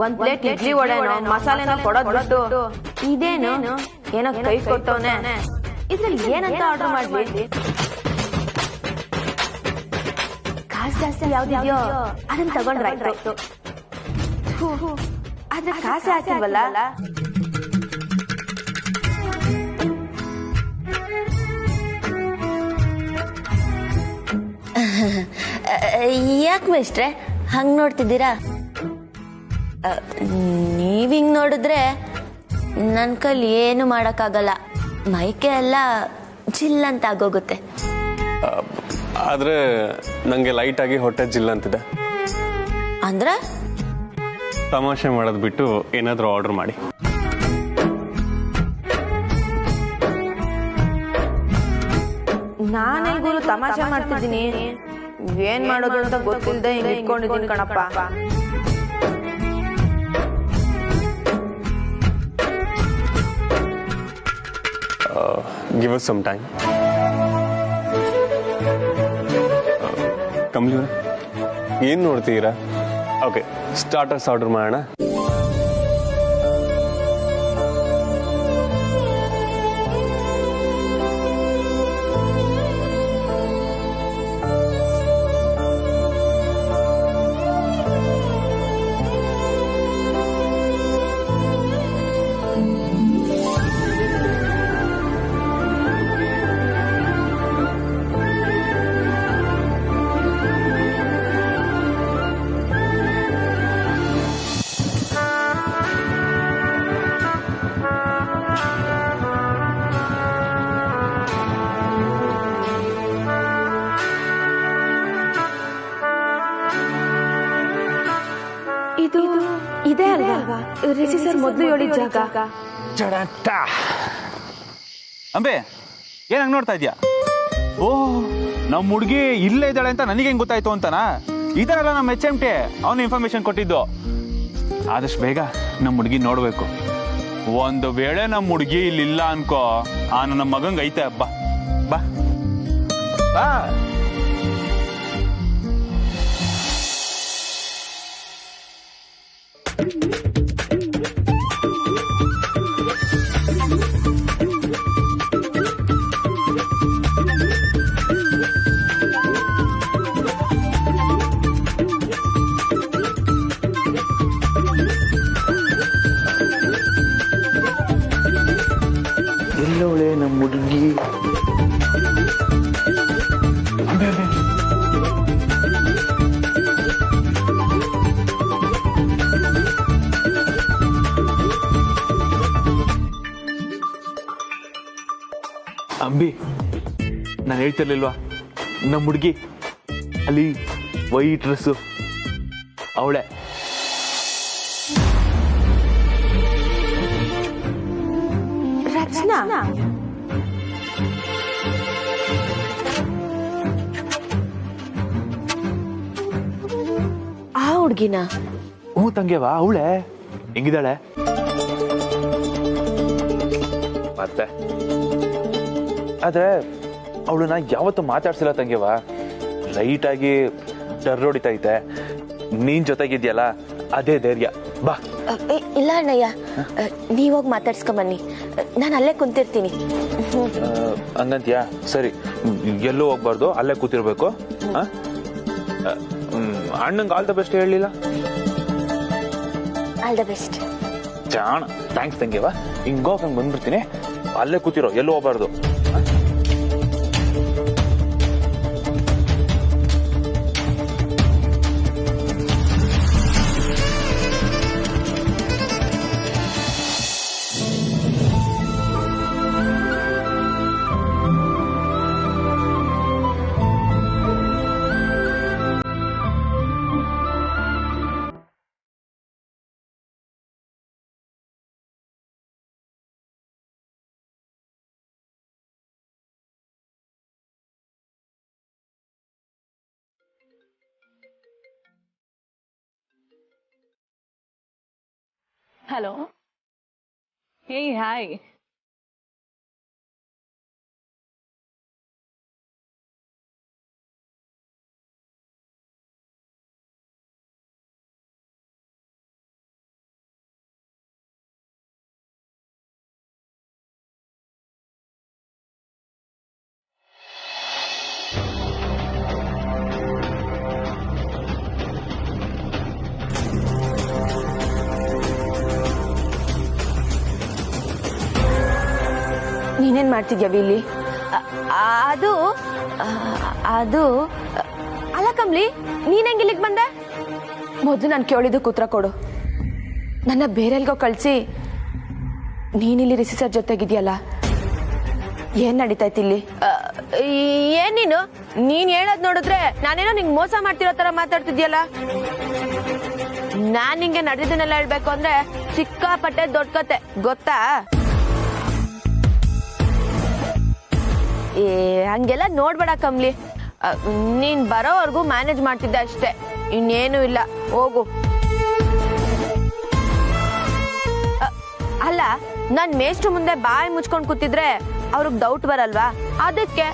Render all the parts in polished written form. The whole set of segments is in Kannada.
ಒಂದ್ ಪ್ಲೇಟ್ ಇಡ್ಲಿ ವಡೆನೋ ಮಸಾಲೆನೋ ಕೊಡೋದ್ ಬಿಟ್ಟು ಇದೇನು ಏನೋ ಕೈ ಕೊಟ್ಟವನೆ. ಇದ್ರಲ್ಲಿ ಏನಂತ ಆರ್ಡರ್ ಮಾಡ್ಲಿ? ಕಾಸು ಜಾಸ್ತಿ ಯಾವ್ದಿದ್ಯೋ ಅದನ್ನ ತಗೊಂಡ್ರಾಯ್ತು. ಆದ್ರೆ ಕಾಸು ಹಾಕಿಲ್ವಲ್ಲ. ಯಾಕೆ ಮೇಷ್ಟ್ರೆ ಹಂಗ್ ನೋಡ್ತಿದ್ದೀರಾ? ನೀವ್ ಹಿಂಗ್ ನೋಡಿದ್ರೆ ನನ್ ಕೈಲಿ ಏನು ಮಾಡಕ್ಕಾಗಲ್ಲ. ಮೈಕೆ ಎಲ್ಲ ಜಿಲ್ ಅಂತ ಆಗೋಗುತ್ತೆ. ಆದ್ರೆ ನಂಗೆ ಲೈಟ್ ಆಗಿ ಹೊಟ್ಟೆ ಜಿಲ್ ಅಂತಿದೆ. ಅಂದ್ರೆ ತಮಾಷೆ ಮಾಡೋದ್ ಬಿಟ್ಟು ಏನಾದ್ರೂ ಆರ್ಡರ್ ಮಾಡಿ. ನಾನೇ ಗುರು ತಮಾಷೆ ಮಾಡ್ತಿದ್ದೀನಿ. ಏನ್ ಮಾಡೋದು ಅಂತ ಗೊತ್ತಿಲ್ಲದೆ ಹಿಂಗ್ ಇಟ್ಕೊಂಡಿದ್ದೀನಿ ಕಣಪ್ಪ. Give us some time. Kamli ಏನ್ ನೋಡ್ತೀರಾ? ಓಕೆ, ಸ್ಟಾರ್ಟರ್ಸ್ ಆರ್ಡರ್ ಮಾಡೋಣ. ಇದು ಇದೆ ಅಲ್ವಾ ರಿಷಿ ಸರ್ ಮೊದಲು ಹೇಳಿದ ಜಾಗ? ಅಂಬೆ ಏನ್ ಹಂಗ್ ನೋಡ್ತಾ ಇದ್ಯಾ? ಓಹ್, ನಮ್ ಹುಡ್ಗಿ ಇಲ್ಲೇ ಇದ್ದಾಳೆ ಅಂತ ನನಗೆ ಹೆಂಗ್ ಗೊತ್ತಾಯ್ತು ಅಂತನಾ? ಇದರಲ್ಲ ನಮ್ಮ HMT ಅವನು ಇನ್ಫಾರ್ಮೇಶನ್ ಕೊಟ್ಟಿದ್ದು. ಆದಷ್ಟು ಬೇಗ ನಮ್ಮ ಹುಡ್ಗಿ ನೋಡ್ಬೇಕು. ಒಂದು ವೇಳೆ ನಮ್ಮ ಹುಡ್ಗಿ ಇಲ್ಲಿಲ್ಲ ಅನ್ಕೋ, ಆ ನನ್ನ ಮಗಂಗ್ ಐತೆ ಹಬ್ಬ. ಬಾ ಬಾ. ಎಲ್ಲವಳೆ ನಮ್ಮ ಹುಡುಗಿ? ಅಂಬಿ, ನಾನು ಹೇಳ್ತಿರ್ಲಿಲ್ವಾ ನಮ್ಮ ಹುಡುಗಿ ಅಲ್ಲಿ ವೈಟ್ ಡ್ರೆಸ್ಸು ಅವಳೆ. ರಚನಾ? ಆ ಹುಡ್ಗಿನ? ಹ್ಞೂ ತಂಗ್ಯವಾ, ಅವಳೆ. ಹೆಂಗಿದ್ದಾಳೆ ಮತ್ತೆ? ಆದ್ರೆ ಅವಳನ್ನ ಯಾವತ್ತೂ ಮಾತಾಡ್ಸಿಲ್ಲ ತಂಗ್ಯವ. ಲೈಟ್ ಆಗಿ ಡರ್ ಹೊಡಿತೈತೆ. ನೀನ್ ಜೊತೆಗಿದ್ಯಲ್ಲ, ಅದೇ ಧೈರ್ಯ. ಬಾ. ಇಲ್ಲ ಅಣ್ಣಯ್ಯ, ನೀವೋಗಿ ಮಾತಾಡ್ಸ್ಕೊಂಬನ್ನಿ, ನಾನು ಅಲ್ಲೇ ಕುಂತಿರ್ತೀನಿ. ಹಂಗಂತ್ಯಾ? ಸರಿ, ಎಲ್ಲೂ ಹೋಗ್ಬಾರ್ದು, ಅಲ್ಲೇ ಕೂತಿರ್ಬೇಕು. ಅಣ್ಣಂಗೆ ಆಲ್ ದ ಬೆಸ್ಟ್ ಹೇಳಲಿಲ್ಲ? All the best. ಜಾಣ, ಥ್ಯಾಂಕ್ಸ್ ತಂಗ್ಯವ. ಹಿಂಗೋಗಂಗೆ ಬಂದ್ಬಿಡ್ತೀನಿ, ಅಲ್ಲೇ ಕೂತಿರೋ, ಎಲ್ಲೂ ಹೋಗ್ಬಾರ್ದು. Hello. Hey, hi. ನೀನೇನ್ ಮಾಡ್ತಿದ್ಯಾ ವಿಲ್ಲಿ? ಅದು ಅದು ಅಲ್ಲ ಕಮ್ಲಿ, ನೀನ್ ಹೆಂಗ್ ಇಲ್ಲಿಗೆ ಬಂದೆ? ಮೊದ್ಲು ನಾನು ಕೇಳಿದ್ದಕ್ಕೆ ಉತ್ತರ ಕೊಡು. ನನ್ನ ಬೇರೆಲ್ಗೋ ಕಳ್ಸಿ ನೀನಿಲ್ಲಿ ರಿಷಿ ಸರ್ ಜೊತೆಗಿದ್ಯಲ್ಲ, ಏನ್ ನಡೀತೈತಿ ಇಲ್ಲಿ? ಏನ್ ನೀನ್ ಹೇಳೋದ್ ನೋಡಿದ್ರೆ ನಾನೇನೋ ನಿಂಗ್ ಮೋಸ ಮಾಡ್ತಿರೋ ತರ ಮಾತಾಡ್ತಿದ್ಯಲ್ಲ. ನಾನ್ ನಿಂಗೆ ನಡೆದಿದ್ದನ್ನೆಲ್ಲ ಹೇಳ್ಬೇಕು ಅಂದ್ರೆ ಸಿಕ್ಕಾಪಟ್ಟೆ ದೊಡ್ಡ ಕತೆ ಗೊತ್ತಾ? ಹಂಗೆಲ್ಲ ನೋಡ್ಬೇಡ ಕಮ್ಲಿ. ನೀನ್ ಬರೋವರೆಗೂ ಮ್ಯಾನೇಜ್ ಮಾಡ್ತಿದ್ದೆ ಅಷ್ಟೇ, ಇನ್ನೇನು ಇಲ್ಲ, ಹೋಗು. ಅಲ್ಲ, ನಾನ್ ಮೇಷ್ಟ್ರು ಮುಂದೆ ಬಾಯಿ ಮುಚ್ಕೊಂಡ್ ಕೂತಿದ್ರೆ ಅವ್ರಿಗೆ ಡೌಟ್ ಬರಲ್ವಾ? ಅದಕ್ಕೆ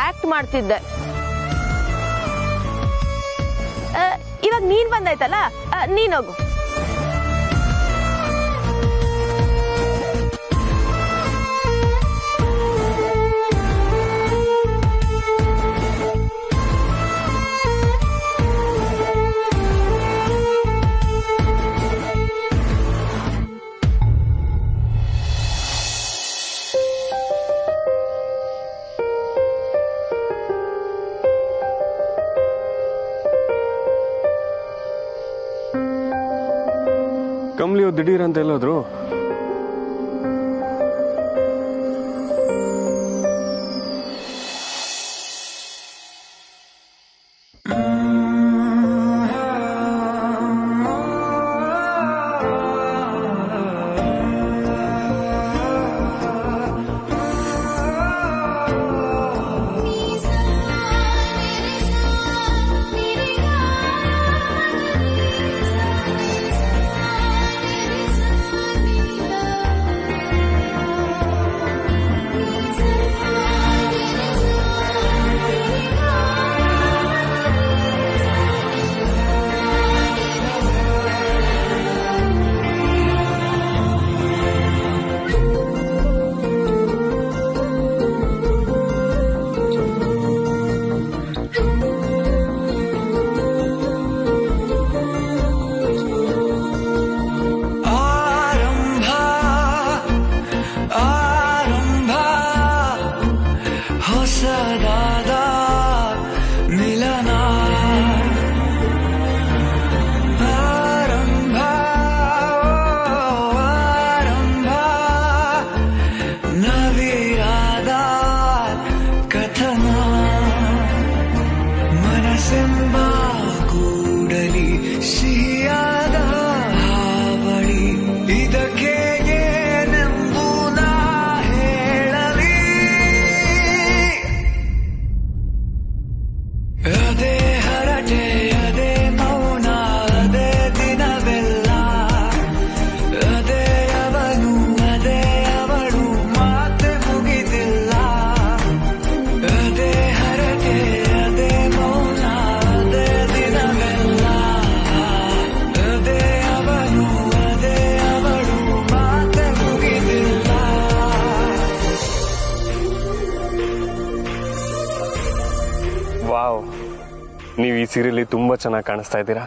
ಆಕ್ಟ್ ಮಾಡ್ತಿದ್ದೆ. ಇವಾಗ ನೀನ್ ಬಂದಾಯ್ತಲ್ಲ, ನೀನ್ ಹೋಗು. ಕಮ್ಲಿ ಅವ್ರು ದಿಢೀರ್ ಅಂತ ಎಲ್ಲೋದ್ರು? ವಾವ್, ನೀವು ಈ ಸೀರೆಯಲ್ಲಿ ತುಂಬಾ ಚೆನ್ನಾಗಿ ಕಾಣಿಸ್ತಾ ಇದ್ದೀರಾ.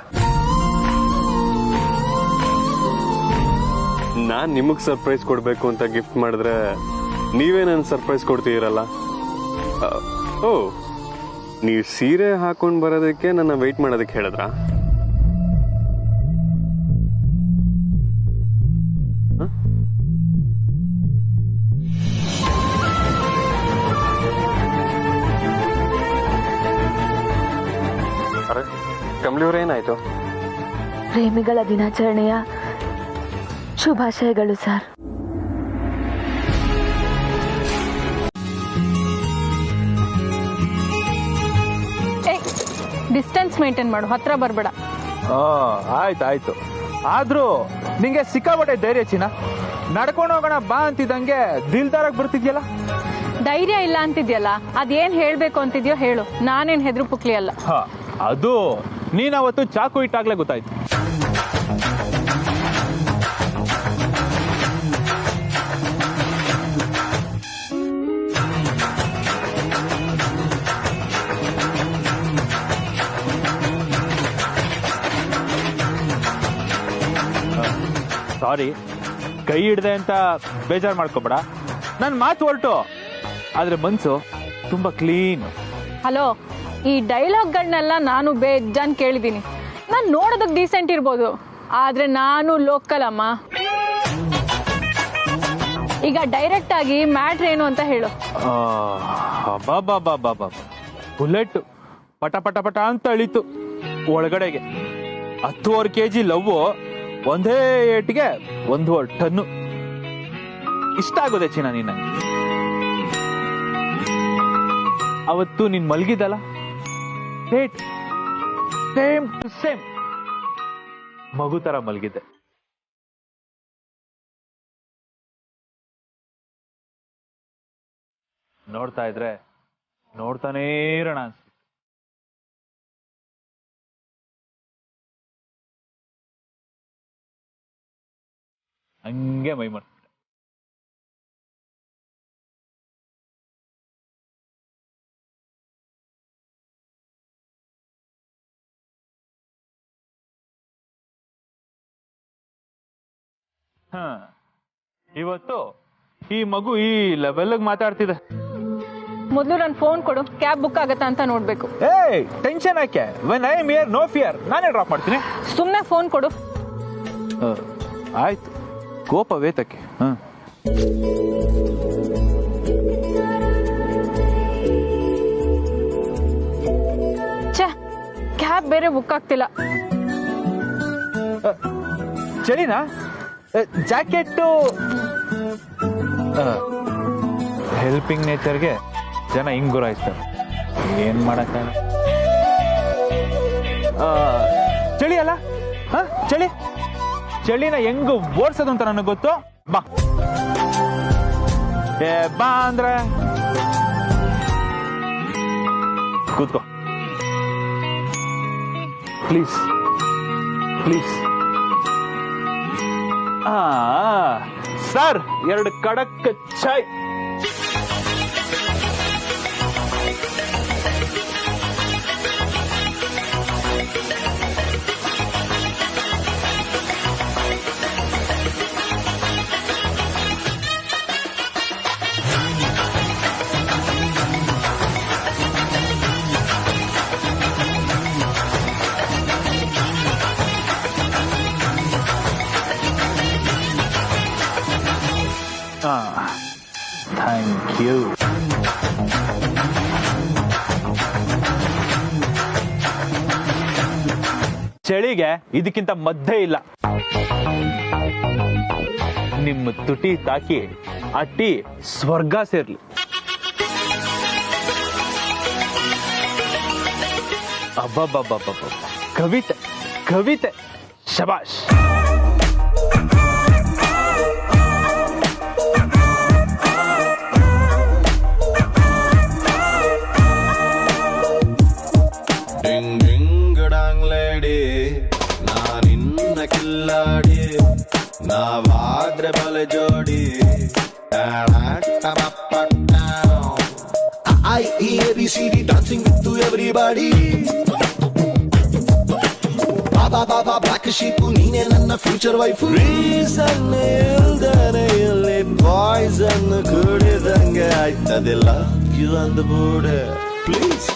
ನಾನ್ ನಿಮಗ್ ಸರ್ಪ್ರೈಸ್ ಕೊಡ್ಬೇಕು ಅಂತ ಗಿಫ್ಟ್ ಮಾಡಿದ್ರೆ ನೀವೇ ನನ್ ಸರ್ಪ್ರೈಸ್ ಕೊಡ್ತೀರಲ್ಲ. ಓ, ನೀವು ಸೀರೆ ಹಾಕೊಂಡ್ ಬರೋದಕ್ಕೆ ನನ್ನ ವೆಯ್ಟ್ ಮಾಡೋದಕ್ಕೆ ಹೇಳಿದ್ರಾ? ಕಮ್ಲಿಯವ್ರ ಏನಾಯ್ತು? ಪ್ರೇಮಿಗಳ ದಿನಾಚರಣೆಯ ಶುಭಾಶಯಗಳು ಸರ್. ಡಿಸ್ಟೆನ್ಸ್ ಮೇಂಟೈನ್ ಮಾಡು, ಹತ್ರ ಬರ್ಬೇಡ. ಆಯ್ತು. ಆದ್ರೂ ನಿಂಗೆ ಸಿಕ್ಕಾಪಟ್ಟೆ ಧೈರ್ಯ ಚಿನ್ನ. ನಡ್ಕೊಂಡು ಹೋಗೋಣ ಬಾ ಅಂತಿದ್ದಂಗೆ ದಿಲ್ದಾರಾಗ್ ಬರ್ತಿದ್ಯಲ್ಲ. ಧೈರ್ಯ ಇಲ್ಲ ಅಂತಿದ್ಯಲ್ಲ, ಅದೇನ್ ಹೇಳ್ಬೇಕು ಅಂತಿದ್ಯೋ ಹೇಳು, ನಾನೇನ್ ಹೆದ್ರು ಪುಕ್ಲಿ ಅಲ್ಲ. ಅದು ನೀನ್ ಅವತ್ತು ಚಾಕು ಇಟ್ಟಾಗ್ಲೇ ಗೊತ್ತಾಯ್ತು. ಸಾರಿ, ಕೈ ಹಿಡ್ದೆ ಅಂತ ಬೇಜಾರು ಮಾಡ್ಕೋಬೇಡ. ನನ್ನ ಮಾತು ಹೊರಟು, ಆದ್ರೆ ಮನ್ಸು ತುಂಬಾ ಕ್ಲೀನ್. ಹಲೋ, ಈ ಡೈಲಾಗ್ಗಳನ್ನೆಲ್ಲ ನಾನು ಬೇಜಾನ್ ಕೇಳಿದ್ದೀನಿ. ನಾನು ನೋಡೋದಕ್ಕೆ ಡೀಸೆಂಟ್ ಇರ್ಬೋದು, ಆದ್ರೆ ನಾನು ಲೋಕಲ್ ಅಮ್ಮ. ಈಗ ಡೈರೆಕ್ಟ್ ಆಗಿ ಮ್ಯಾಟ್ರ್ ಏನು ಅಂತ ಹೇಳು. ಬಾಬಾ ಬುಲೆಟ್ ಪಟ ಪಟ ಪಟ ಅಂತ ಅಳಿತು ಒಳಗಡೆಗೆ. 10 kg ಲವ್ ಒಂದೇ ಏಟಿಗೆ 1 ಟನ್ನು. ಇಷ್ಟ ಆಗೋದೆ ಚಿನ್ನ ನೀನ. ಅವತ್ತು ನೀನ್ ಮಲ್ಗಿದ್ದಲ್ಲ, ಸೇಮ್ ಟು ಸೇಮ್ ಮಗು ತರ ಮಲ್ಗಿದ್ದೆ. ನೋಡ್ತಾ ಇದ್ರೆ ನೋಡ್ತಾನೇ ಇರೋಣ ಅನ್ಸ್ತು. ಹಂಗೆ ಮೈ ಮಾಡ್ತಿದ್ದೆ. ಇವತ್ತು ಈ ಮಗು ಈ ಲೆವೆಲ್ ಮಾತಾಡ್ತಿದೆ. ಮೊದಲು ನನ್ನ ಫೋನ್ ಕೊಡು, ಕ್ಯಾಬ್ ಬುಕ್ ಆಗತ್ತಾ ಅಂತ ನೋಡ್ಬೇಕು. ಟೆನ್ಷನ್ ಯಾಕೆ? When I am here no fear, ನಾನೇ ಡ್ರಾಪ್ ಮಾಡ್ತೀನಿ. ಸುಮ್ಮನೆ ಫೋನ್ ಕೊಡು. ಆಯ್ತು, ಕೋಪ ವೇತಕ್ಕೆ. ಛೇ, ಕ್ಯಾಬ್ ಬೇರೆ ಬುಕ್ ಆಗ್ತಿಲ್ಲ. ಚಳಿನಾ? ಜಾಕೆಟ್ಟು. ಹೆಲ್ಪಿಂಗ್ ನೇಚರ್ಗೆ ಜನ ಹಿಂಗ್ ಗುರಾಯಿಸ್ತಾರೆ, ಏನ್ ಮಾಡಕ್ಕ. ಚಳಿ ಅಲ್ಲ, ಚಳಿನ ಹೆಂಗ್ ಓಡ್ಸೋದು ಅಂತ ನನಗೆ ಗೊತ್ತು. ಬಾ ಬಾ ಅಂದ್ರೆ ಕೂತ್ಕೋ ಪ್ಲೀಸ್ ಪ್ಲೀಸ್. ಸರ್, 2 ಕಡಕ್ ಚಾಯ್. Thank you. ಚಳಿಗೆ ಇದಕ್ಕಿಂತ ಮದ್ದೇ ಇಲ್ಲ. ನಿಮ್ಮ ತುಟಿ ತಾಕಿ ಆ ಟೀ ಸ್ವರ್ಗ ಸೇರ್ಲಿ. ಅಬ್ಬಬ್ಬಬ್ಬಬ್ಬ, ಕವಿತೆ ಕವಿತೆ, ಶಬಾಷ್. ನಾನಿನ್ನ ಕಿಲ್ಲಾಡಿ ನಾವಾದ್ರೆ ಬಲೆ ಜೋಡಿ. IEABCD dancing with everybody. Baba black sheep ನೀನೆ ನನ್ನ ಫ್ಯೂಚರ್ ವೈಫ್. ರೀಸನ್ ಇಲ್ದನೆ ಇಲ್ಲಿ ಪಾಯ್ಸನ್ ಕುಡಿದಂಗೆ ಆಯ್ತದಿಲ್ಲ ಯು ಅಂದ್ಬಿಡೆ ಪ್ಲೀಸ್.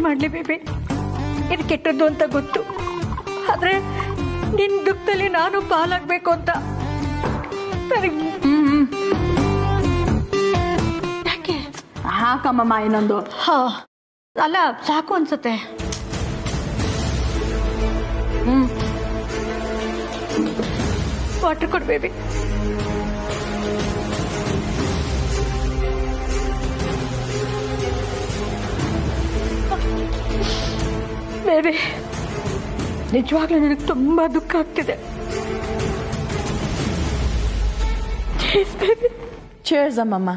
ಮಾಡ್ಲಿ ಬೇಬಿ, ಇದು ಕೆಟ್ಟದ್ದು ಅಂತ ಗೊತ್ತು, ಆದ್ರೆ ನಿನ್ ದುಃಖದಲ್ಲಿ ನಾನು ಪಾಲಾಗ್ಬೇಕು ಅಂತ ಯಾಕೆ ಹಾಕಮ್ಮಮ್ಮ ಇನ್ನೊಂದು. ಅಲ್ಲ ಸಾಕು ಅನ್ಸತ್ತೆ. ವಾಟರ್ ಕೊಡು ಬೇಬಿ. ಬೇಬಿ, ನಿಜವಾಗ್ಲೂ ನನಗೆ ತುಂಬಾ ದುಃಖ ಆಗ್ತಿದೆ. ಚೇರ್ಸ್ ಅಮ್ಮಮ್ಮ.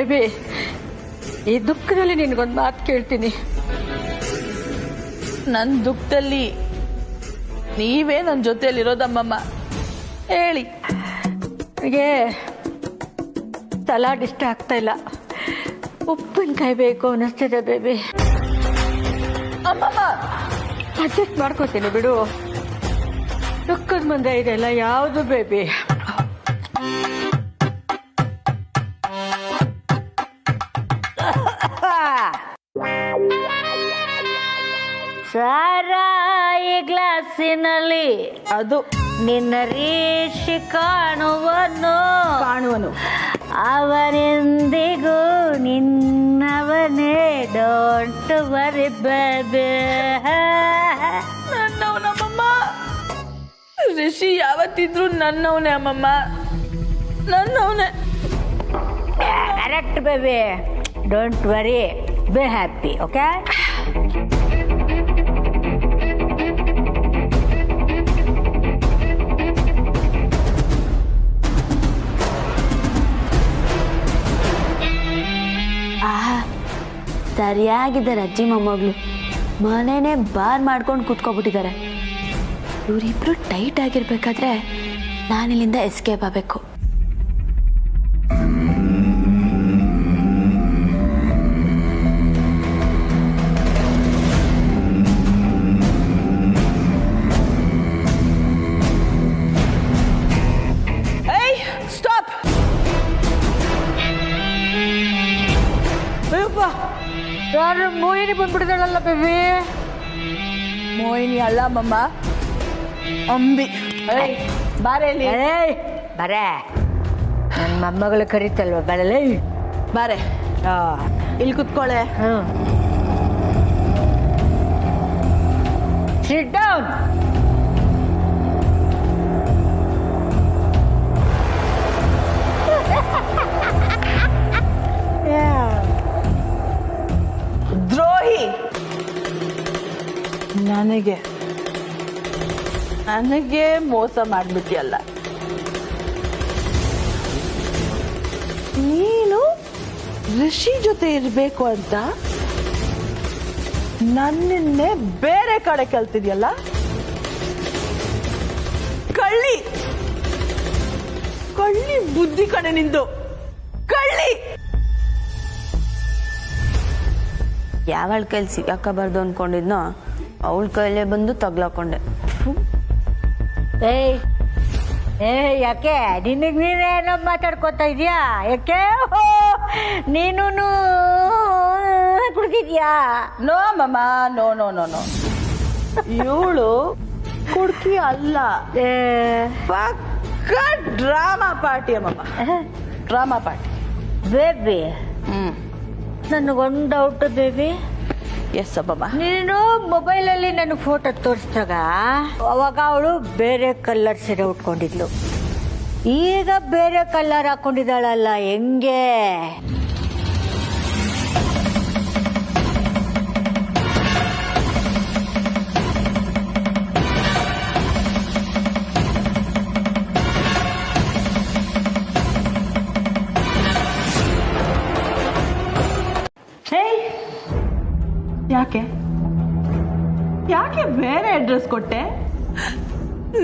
ಬೇಬಿ, ಈ ದುಃಖದಲ್ಲಿ ನಿನ್ಗೊಂದು ಮಾತು ಕೇಳ್ತೀನಿ. ನನ್ನ ದುಃಖದಲ್ಲಿ ನೀವೇ ನನ್ನ ಜೊತೆಯಲ್ಲಿರೋದಮ್ಮಮ್ಮ. ಹೇಳಿ. ನನಗೆ ಸಲಾಡ್ ಇಷ್ಟ ಆಗ್ತಾ ಇಲ್ಲ, ಉಪ್ಪಿನಕಾಯಿ ಬೇಕು ಅನ್ನಿಸ್ತಿದೆ ಬೇಬಿ. ಅಮ್ಮಮ್ಮ, ಅಡ್ಜಸ್ಟ್ ಮಾಡ್ಕೋತೀನಿ ಬಿಡು. ದುಃಖದ ಮುಂದೆ ಇದೆಲ್ಲ ಯಾವುದು ಬೇಬಿ? ಸಾರಾಯಿ ಗ್ಲಾಸಿನಲ್ಲಿ ಅದು ನಿನ್ನ ರೀಶಿ ಕಾಣುವನು ಅವನೆಂದಿಗೂ ನಿನ್ನವನೇ. Don't worry baby. ನನ್ನವನಮ್ಮಮ್ಮ. ರಿಷಿ ಯಾವತ್ತಿದ್ರು ನನ್ನವನೇ ಅಮ್ಮಮ್ಮ, ನನ್ನವನೇ. Correct baby. Don't worry, be happy. Okay. ಸರಿಯಾಗಿದ್ದಾರೆ ಅಜ್ಜಿ ಮೊಮ್ಮಗಳು. ಮನೇನೆ ಬಾರ್ ಮಾಡ್ಕೊಂಡು ಕೂತ್ಕೊಬಿಟ್ಟಿದ್ದಾರೆ. ಇವರಿಬ್ರು ಟೈಟ್ ಆಗಿರ್ಬೇಕಾದ್ರೆ ನಾನಿಲ್ಲಿಂದ ಎಸ್ಕೇಪ್ ಆಗಬೇಕು. ಸ್ಟಾಪ್. ಯಾರು ಮೋಹಿನಿ ಬಂದ್ಬಿಟ್ಟಿದ್ದಾಳಲ್ಲ ಬೇಬಿ? ಮೋಹಿನಿ ಅಲ್ಲ ಅಮ್ಮಮ್ಮ, ಅಂಬಿ. ಬಾರೇಲಿ. ಬರೇ, ನನ್ನ ಮೊಮ್ಮಗಳು ಕರೀತಲ್ವ, ಬರಲೇ. ಬಾರೆ, ಇಲ್ಲಿ ಕುತ್ಕೊಳ್ಳೆ. Sit down. ದ್ರೋಹಿ. ನನಗೆ ಮೋಸ ಮಾಡ್ಬಿಟ್ಟಿಯಲ್ಲ ನೀನು. ಋಷಿ ಜೊತೆ ಇರ್ಬೇಕು ಅಂತ ನನ್ನಿನ್ನೆ ಬೇರೆ ಕಡೆ ಕಲ್ತಿದ್ಯಲ್ಲ. ಕಳ್ಳಿ ಕಳ್ಳಿ ಬುದ್ಧಿ ಕಡೆ ನಿಂದು. ಕಳ್ಳಿ. ಯಾವಳ ಕೈಲಿ ಸಿಕ್ಕಾಕಬಾರ್ದು ಅನ್ಕೊಂಡಿದ್ನೋ ಅವಳ ಕೈಲೇ ಬಂದು ತಗ್ಲಾಕೊಂಡೆ. ಯಾಕೆ ನಿನಗ್ ನೀನೇನೋ ಮಾತಾಡ್ಕೊತಾ ಇದೀಯಾ? ಯಾಕೆ ನೀನು ಕುಡ್ದಿದ್ಯಾ? No mummy, no no no no. ಇವಳು ಕುಡ್ಕಿ ಅಲ್ಲ, ಪಕ್ಕ ಡ್ರಾಮಾ ಪಾರ್ಟಿ ಅಮ್ಮಮ್ಮ. Drama party. ಬೇಬಿ, ನನಗೊಂದು ಡೌಟ್ ಬೇಬಿ. ಎಸ್ ಅಬ್ಬಮ್ಮ. ನೀನು ಮೊಬೈಲಲ್ಲಿ ನನಗೆ ಫೋಟೋ ತೋರಿಸಿದಾಗ ಅವಾಗ ಅವಳು ಬೇರೆ ಕಲರ್ ಸೀರೆ ಉಟ್ಕೊಂಡಿದ್ಲು, ಈಗ ಬೇರೆ ಕಲರ್ ಹಾಕೊಂಡಿದ್ದಾಳಲ್ಲ, ಹೆಂಗೆ? ಯಾಕೆ ಯಾಕೆ ಬೇರೆ ಅಡ್ರೆಸ್ ಕೊಟ್ಟೆ?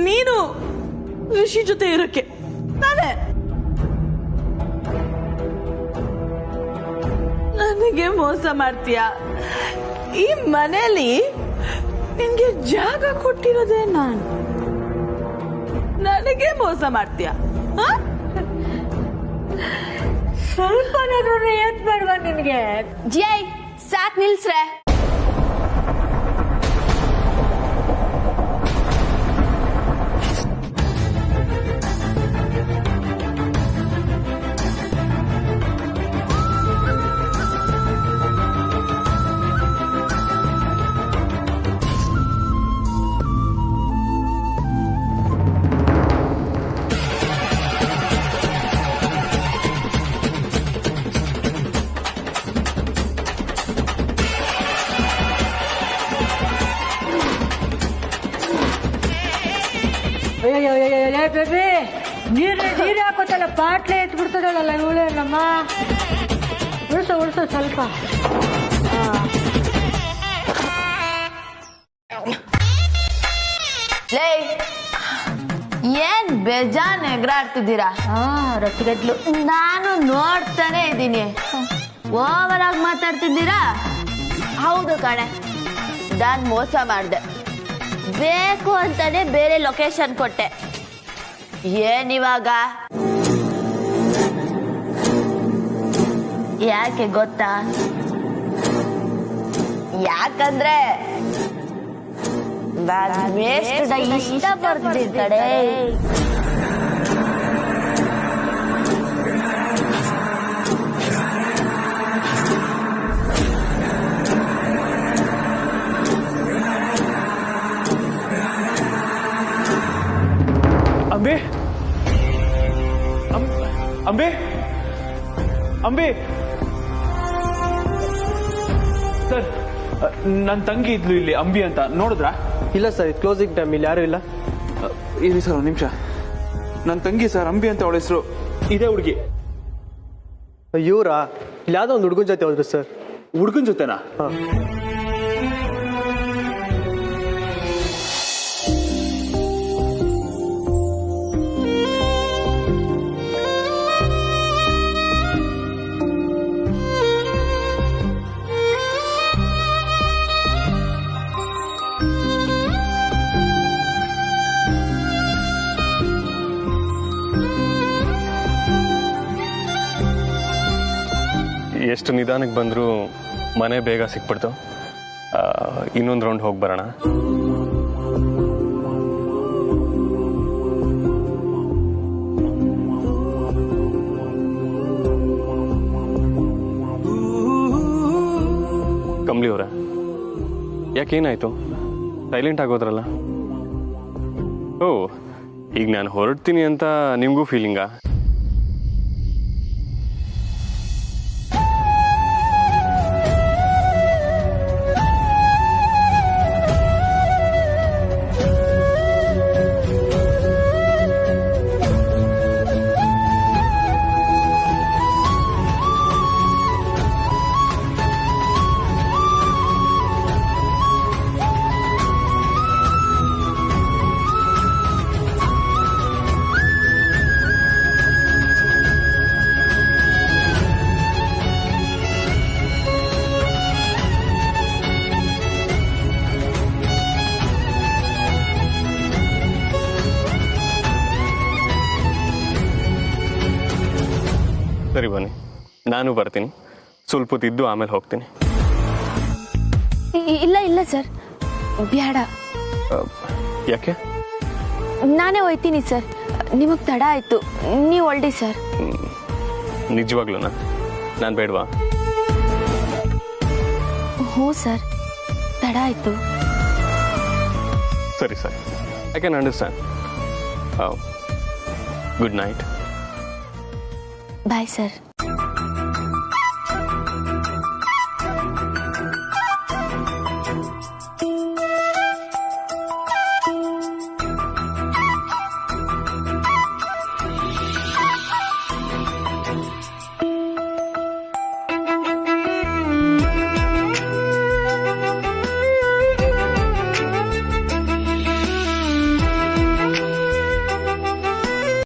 ನೀನು ಋಷಿ ಜೊತೆ ಇರಕ್ಕೆ ನಾನೇ. ನನಗೆ ಮೋಸ ಮಾಡ್ತೀಯ. ಈ ಮನೆಯಲ್ಲಿ ನಿನ್ಗೆ ಜಾಗ ಕೊಟ್ಟಿರೋದೇ ನಾನು. ನನಗೆ ಮೋಸ ಮಾಡ್ತೀಯ? ಸ್ವಲ್ಪ ಏನ್ ಬೇಡವಾ ನಿನ್ಗೆ? ಜಿಯೈ ಸಾಕ್ ನಿಲ್ಸ್ರೆ. ಬೇಬಿ, ನೀರು ಹಾಕೋತಲ್ಲ, ಪಾಟ್ಲೆ ಎತ್ಬಿಡ್ತದಲ್ಲ ಇವಳೆ ನಮ್ಮ. ಉಳಿಸು ಸ್ವಲ್ಪ. ಲೇ ಏನ್ ಬೇಜಾನ್ ಎಗರಾಡ್ತಿದ್ದೀರಾ? ರೊಟ್ಟಿಗದ್ಲು. ನಾನು ನೋಡ್ತಾನೆ ಇದ್ದೀನಿ. ಓವರ್ ಆಗಿ ಮಾತಾಡ್ತಿದ್ದೀರಾ? ಹೌದು ಕಣೆ, ನಾನ್ ಮೋಸ ಮಾಡ್ದೆ. ಬೇಕು ಅಂತಾನೆ ಬೇರೆ ಲೊಕೇಶನ್ ಕೊಟ್ಟೆ. ಏನಿವಾಗ? ಯಾಕೆ ಗೊತ್ತಾ? ಯಾಕಂದ್ರೆ ಇಷ್ಟ ಪಡ್ತಿದ್ದೀನಿ ಕಡೆ. ಅಂಬೆ ಅಂಬೆ ಅಂಬೆ ಸರ್, ನನ್ನ ತಂಗಿ ಇದ್ಲು ಇಲ್ಲಿ, ಅಂಬಿ ಅಂತ. ನೋಡಿದ್ರಾ? ಇಲ್ಲ ಸರ್, ಇದು ಕ್ಲೋಸಿಂಗ್ ಟೈಮ್, ಇಲ್ಲಿ ಯಾರು ಇಲ್ಲ. ಇರಿ ಸರ್, ಒಂದು ನಿಮಿಷ. ನನ್ನ ತಂಗಿ ಸರ್, ಅಂಬಿ ಅಂತ ಅವಳ ಹೆಸರು. ಇದೇ ಹುಡುಗಿ. ಇವರಾ? ಇಲ್ಲಿ ಯಾವುದೋ ಒಂದು ಹುಡುಗನ ಜೊತೆ ಹೋದ್ರು ಸರ್. ಹುಡುಗನ ಜೊತೆನಾ? ಹಾಂ. ಎಷ್ಟು ನಿಧಾನಕ್ಕೆ ಬಂದರೂ ಮನೆ ಬೇಗ ಸಿಕ್ಬಿಡ್ತು. ಇನ್ನೊಂದು ರೌಂಡ್ ಹೋಗಿ ಬರೋಣ. ಕಮ್ಲಿ ಅವರ, ಯಾಕೇನಾಯ್ತು? ಸೈಲೆಂಟ್ ಆಗೋದ್ರಲ್ಲ? ಓ, ಈಗ ನಾನು ಹೊರಡ್ತೀನಿ ಅಂತ ನಿಮಗೂ ಫೀಲಿಂಗಾ? ಸರಿ ಬನ್ನಿ, ನಾನು ಬರ್ತೀನಿ. ಸ್ವಲ್ಪ ಹೊತ್ತಿದ್ದು ಆಮೇಲೆ ಹೋಗ್ತೀನಿ. ಇಲ್ಲ ಇಲ್ಲ ಸರ್, ಬೇಡ. ಯಾಕೆ? ನಾನೇ ಹೋಯ್ತೀನಿ ಸರ್, ನಿಮಗೆ ತಡ ಆಯ್ತು, ನೀವು ಹೊರಡಿ ಸರ್. ನಿಜವಾಗ್ಲೂನಾ? ನಾನು ಬೇಡವಾ? ಹ್ಞೂ ಸರ್, ತಡ ಆಯ್ತು. ಸರಿ ಸರಿ, I can understand. Good night. Bye sir.